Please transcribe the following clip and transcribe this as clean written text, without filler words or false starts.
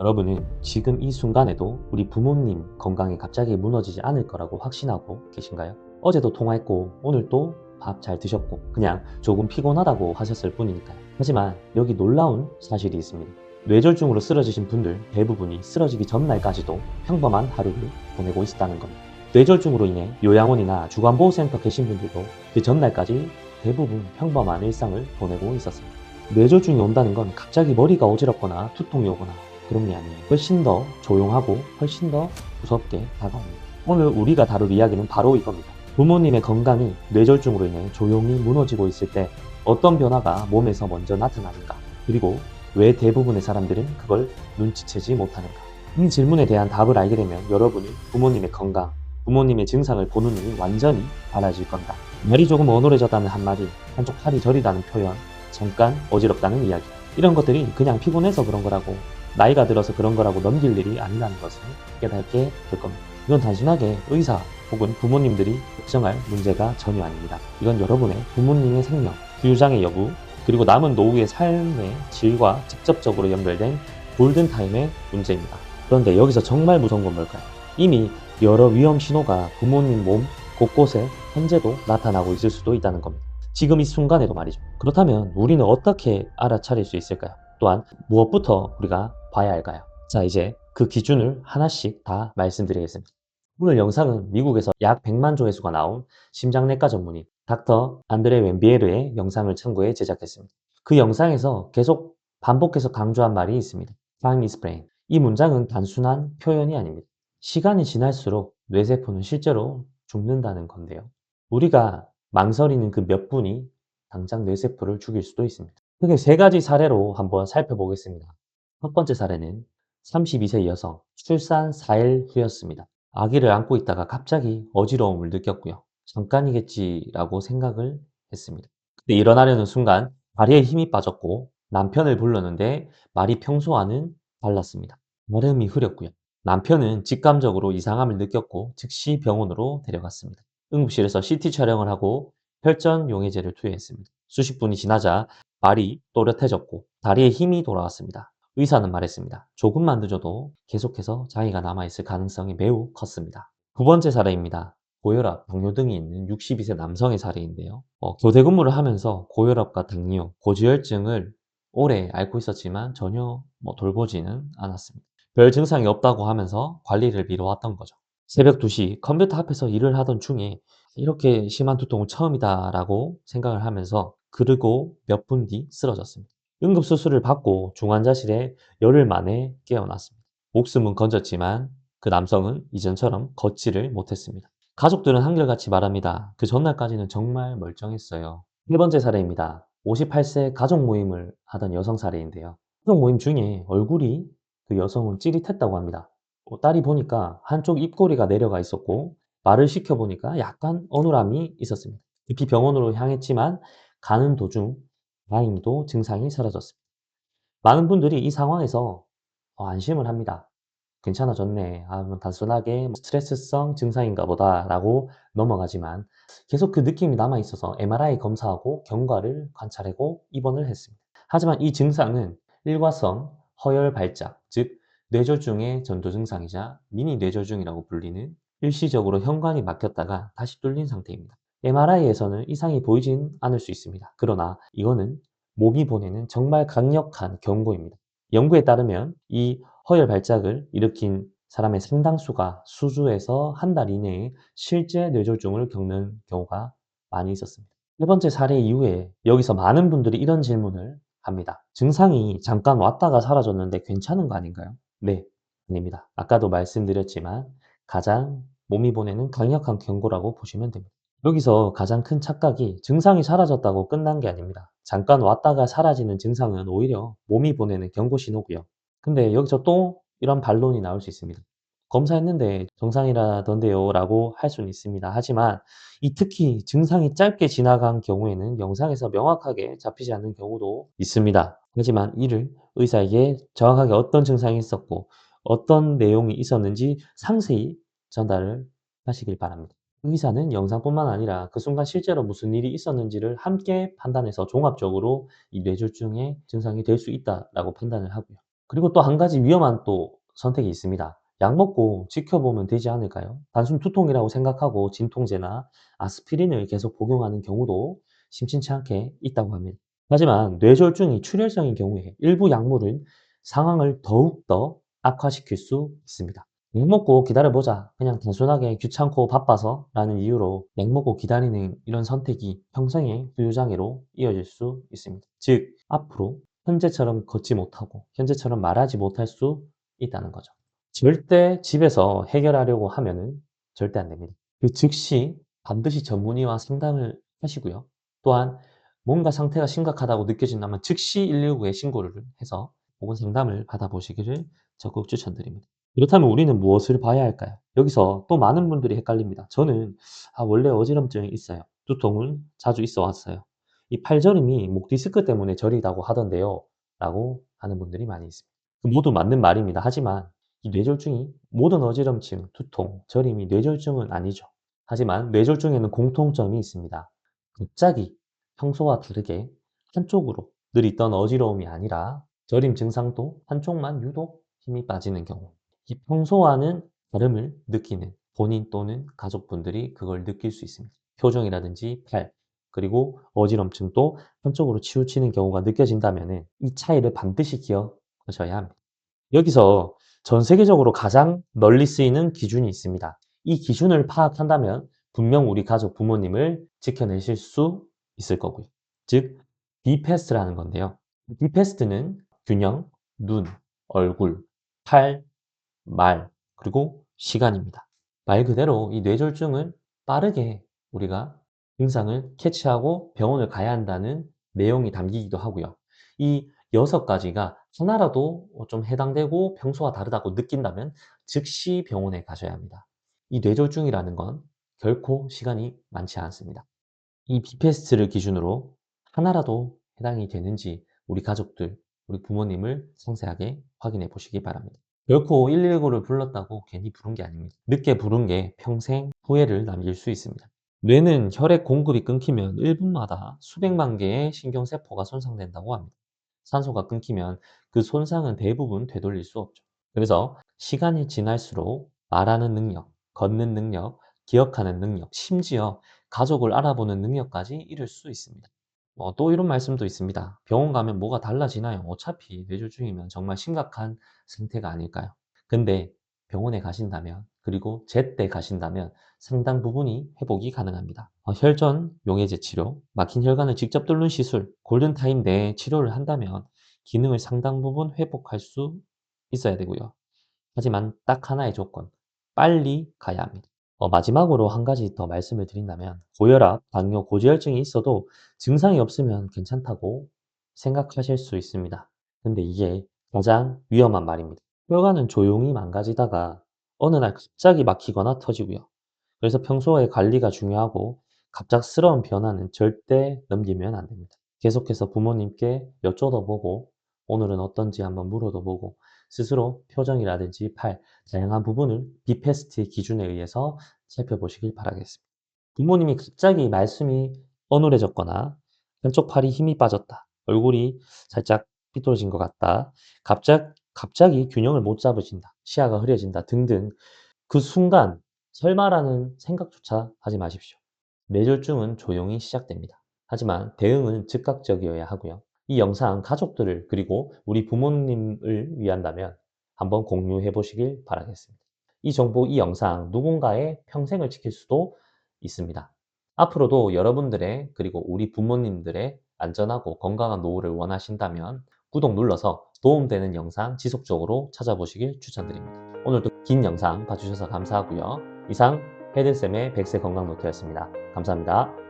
여러분은 지금 이 순간에도 우리 부모님 건강이 갑자기 무너지지 않을 거라고 확신하고 계신가요? 어제도 통화했고 오늘 또 밥 잘 드셨고 그냥 조금 피곤하다고 하셨을 뿐이니까요. 하지만 여기 놀라운 사실이 있습니다. 뇌졸중으로 쓰러지신 분들 대부분이 쓰러지기 전날까지도 평범한 하루를 보내고 있었다는 겁니다. 뇌졸중으로 인해 요양원이나 주간보호센터 계신 분들도 그 전날까지 대부분 평범한 일상을 보내고 있었습니다. 뇌졸중이 온다는 건 갑자기 머리가 어지럽거나 두통이 오거나 그런 게 아니에요. 훨씬 더 조용하고 훨씬 더 무섭게 다가옵니다. 오늘 우리가 다룰 이야기는 바로 이겁니다. 부모님의 건강이 뇌졸중으로 인해 조용히 무너지고 있을 때 어떤 변화가 몸에서 먼저 나타나는가, 그리고 왜 대부분의 사람들은 그걸 눈치채지 못하는가. 이 질문에 대한 답을 알게 되면 여러분이 부모님의 건강, 부모님의 증상을 보는 눈이 완전히 달라질 겁니다. 말이 조금 어눌해졌다는 한마디, 한쪽 팔이 저리다는 표현, 잠깐 어지럽다는 이야기, 이런 것들이 그냥 피곤해서 그런 거라고, 나이가 들어서 그런 거라고 넘길 일이 아니라는 것을 깨닫게 될 겁니다. 이건 단순하게 의사 혹은 부모님들이 걱정할 문제가 전혀 아닙니다. 이건 여러분의 부모님의 생명, 부유장애 여부, 그리고 남은 노후의 삶의 질과 직접적으로 연결된 골든타임의 문제입니다. 그런데 여기서 정말 무서운 건 뭘까요? 이미 여러 위험 신호가 부모님 몸 곳곳에 현재도 나타나고 있을 수도 있다는 겁니다. 지금 이 순간에도 말이죠. 그렇다면 우리는 어떻게 알아차릴 수 있을까요? 또한 무엇부터 우리가 봐야 할까요? 자, 이제 그 기준을 하나씩 다 말씀드리겠습니다. 오늘 영상은 미국에서 약 100만 조회수가 나온 심장내과 전문의 닥터 안드레 웬비에르의 영상을 참고해 제작했습니다. 그 영상에서 계속 반복해서 강조한 말이 있습니다. Time is brain. 이 문장은 단순한 표현이 아닙니다. 시간이 지날수록 뇌세포는 실제로 죽는다는 건데요. 우리가 망설이는 그 몇 분이 당장 뇌세포를 죽일 수도 있습니다. 크게 세 가지 사례로 한번 살펴보겠습니다. 첫 번째 사례는 32세 여성, 출산 4일 후였습니다. 아기를 안고 있다가 갑자기 어지러움을 느꼈고요. 잠깐이겠지라고 생각을 했습니다. 근데 일어나려는 순간 다리에 힘이 빠졌고 남편을 불렀는데 말이 평소와는 달랐습니다. 발음이 흐렸고요. 남편은 직감적으로 이상함을 느꼈고 즉시 병원으로 데려갔습니다. 응급실에서 CT 촬영을 하고 혈전 용해제를 투여했습니다. 수십 분이 지나자 말이 또렷해졌고 다리에 힘이 돌아왔습니다. 의사는 말했습니다. 조금만 늦어도 계속해서 장애가 남아있을 가능성이 매우 컸습니다. 두 번째 사례입니다. 고혈압, 당뇨 등이 있는 62세 남성의 사례인데요. 교대 근무를 하면서 고혈압과 당뇨, 고지혈증을 오래 앓고 있었지만 전혀 돌보지는 않았습니다. 별 증상이 없다고 하면서 관리를 미뤄왔던 거죠. 새벽 2시 컴퓨터 앞에서 일을 하던 중에 이렇게 심한 두통은 처음이다라고 생각을 하면서 그리고 몇 분 뒤 쓰러졌습니다. 응급수술을 받고 중환자실에 열흘 만에 깨어났습니다. 목숨은 건졌지만 그 남성은 이전처럼 걷지를 못했습니다. 가족들은 한결같이 말합니다. 그 전날까지는 정말 멀쩡했어요. 세 번째 사례입니다. 58세 가족 모임을 하던 여성 사례인데요. 가족 모임 중에 얼굴이 그 여성은 찌릿했다고 합니다. 딸이 보니까 한쪽 입꼬리가 내려가 있었고 말을 시켜보니까 약간 어눌함이 있었습니다. 급히 병원으로 향했지만 가는 도중 다행히도 증상이 사라졌습니다. 많은 분들이 이 상황에서 안심을 합니다. 괜찮아졌네. 뭐 단순하게 스트레스성 증상인가 보다라고 넘어가지만 계속 그 느낌이 남아있어서 MRI 검사하고 경과를 관찰하고 입원을 했습니다. 하지만 이 증상은 일과성 허열 발작, 즉 뇌졸중의 전조 증상이자 미니 뇌졸중이라고 불리는 일시적으로 현관이 막혔다가 다시 뚫린 상태입니다. MRI에서는 이상이 보이진 않을 수 있습니다. 그러나 이거는 몸이 보내는 정말 강력한 경고입니다. 연구에 따르면 이 허열 발작을 일으킨 사람의 상당수가 수주에서 한 달 이내에 실제 뇌졸중을 겪는 경우가 많이 있었습니다. 세 번째 사례 이후에 여기서 많은 분들이 이런 질문을 합니다. 증상이 잠깐 왔다가 사라졌는데 괜찮은 거 아닌가요? 네, 아닙니다. 아까도 말씀드렸지만 가장 몸이 보내는 강력한 경고라고 보시면 됩니다. 여기서 가장 큰 착각이 증상이 사라졌다고 끝난 게 아닙니다. 잠깐 왔다가 사라지는 증상은 오히려 몸이 보내는 경고 신호고요. 근데 여기서 또 이런 반론이 나올 수 있습니다. 검사했는데 정상이라던데요 라고 할 수는 있습니다. 하지만 이 특히 증상이 짧게 지나간 경우에는 영상에서 명확하게 잡히지 않는 경우도 있습니다. 하지만 이를 의사에게 정확하게 어떤 증상이 있었고 어떤 내용이 있었는지 상세히 전달을 하시길 바랍니다. 의사는 영상뿐만 아니라 그 순간 실제로 무슨 일이 있었는지를 함께 판단해서 종합적으로 이 뇌졸중의 증상이 될 수 있다라고 판단을 하고요. 그리고 또 한 가지 위험한 또 선택이 있습니다. 약 먹고 지켜보면 되지 않을까요? 단순 두통이라고 생각하고 진통제나 아스피린을 계속 복용하는 경우도 심심치 않게 있다고 합니다. 하지만 뇌졸중이 출혈성인 경우에 일부 약물은 상황을 더욱더 악화시킬 수 있습니다. 약 먹고 기다려보자. 그냥 단순하게 귀찮고 바빠서 라는 이유로 약 먹고 기다리는 이런 선택이 평생의 후유장애로 이어질 수 있습니다. 즉, 앞으로 현재처럼 걷지 못하고 현재처럼 말하지 못할 수 있다는 거죠. 절대 집에서 해결하려고 하면은 절대 안 됩니다. 그 즉시 반드시 전문의와 상담을 하시고요. 또한 뭔가 상태가 심각하다고 느껴진다면 즉시 119에 신고를 해서 보건 상담을 받아보시기를 적극 추천드립니다. 그렇다면 우리는 무엇을 봐야 할까요? 여기서 또 많은 분들이 헷갈립니다. 저는 원래 어지럼증이 있어요. 두통은 자주 있어 왔어요. 이 팔저림이 목 디스크 때문에 저리다고 하던데요. 라고 하는 분들이 많이 있습니다. 모두 맞는 말입니다. 하지만 이 뇌졸중이 모든 어지럼증, 두통, 저림이 뇌졸중은 아니죠. 하지만 뇌졸중에는 공통점이 있습니다. 갑자기 평소와 다르게 한쪽으로 늘 있던 어지러움이 아니라 저림 증상도 한쪽만 유독 힘이 빠지는 경우. 이 평소와는 다름을 느끼는 본인 또는 가족분들이 그걸 느낄 수 있습니다. 표정이라든지 팔, 그리고 어지럼증도 한쪽으로 치우치는 경우가 느껴진다면 이 차이를 반드시 기억하셔야 합니다. 여기서 전 세계적으로 가장 널리 쓰이는 기준이 있습니다. 이 기준을 파악한다면 분명 우리 가족 부모님을 지켜내실 수 있을 거고요. 즉, B패스트라는 건데요. B패스트는 균형, 눈, 얼굴, 팔, 말, 그리고 시간입니다. 말 그대로 이 뇌졸중을 빠르게 우리가 증상을 캐치하고 병원을 가야 한다는 내용이 담기기도 하고요. 이 6가지가 하나라도 좀 해당되고 평소와 다르다고 느낀다면 즉시 병원에 가셔야 합니다. 이 뇌졸중이라는 건 결코 시간이 많지 않습니다. 이 비패스트를 기준으로 하나라도 해당이 되는지 우리 가족들, 우리 부모님을 상세하게 확인해 보시기 바랍니다. 결코 119를 불렀다고 괜히 부른 게 아닙니다. 늦게 부른 게 평생 후회를 남길 수 있습니다. 뇌는 혈액 공급이 끊기면 1분마다 수백만 개의 신경세포가 손상된다고 합니다. 산소가 끊기면 그 손상은 대부분 되돌릴 수 없죠. 그래서 시간이 지날수록 말하는 능력, 걷는 능력, 기억하는 능력, 심지어 가족을 알아보는 능력까지 잃을 수 있습니다. 또 이런 말씀도 있습니다. 병원 가면 뭐가 달라지나요? 어차피 뇌졸중이면 정말 심각한 상태가 아닐까요? 근데 병원에 가신다면, 그리고 제때 가신다면 상당 부분이 회복이 가능합니다. 혈전 용해제 치료, 막힌 혈관을 직접 뚫는 시술, 골든타임 내에 치료를 한다면 기능을 상당 부분 회복할 수 있어야 되고요. 하지만 딱 하나의 조건, 빨리 가야 합니다. 마지막으로 한 가지 더 말씀을 드린다면 고혈압, 당뇨, 고지혈증이 있어도 증상이 없으면 괜찮다고 생각하실 수 있습니다. 근데 이게 가장 위험한 말입니다. 혈관은 조용히 망가지다가 어느 날 갑자기 막히거나 터지고요. 그래서 평소에 관리가 중요하고 갑작스러운 변화는 절대 넘기면 안 됩니다. 계속해서 부모님께 여쭤도 보고 오늘은 어떤지 한번 물어도 보고 스스로 표정이라든지 팔, 다양한 부분을 비패스트의 기준에 의해서 살펴보시길 바라겠습니다. 부모님이 갑자기 말씀이 어눌해졌거나 한쪽 팔이 힘이 빠졌다, 얼굴이 살짝 삐뚤어진 것 같다, 갑자기 균형을 못 잡으신다, 시야가 흐려진다 등등 그 순간 설마라는 생각조차 하지 마십시오. 뇌졸중은 조용히 시작됩니다. 하지만 대응은 즉각적이어야 하고요. 이 영상 가족들을 그리고 우리 부모님을 위한다면 한번 공유해 보시길 바라겠습니다. 이 정보, 이 영상 누군가의 평생을 지킬 수도 있습니다. 앞으로도 여러분들의 그리고 우리 부모님들의 안전하고 건강한 노후를 원하신다면 구독 눌러서 도움되는 영상 지속적으로 찾아보시길 추천드립니다. 오늘도 긴 영상 봐주셔서 감사하고요. 이상 헤드쌤의 100세 건강 노트였습니다. 감사합니다.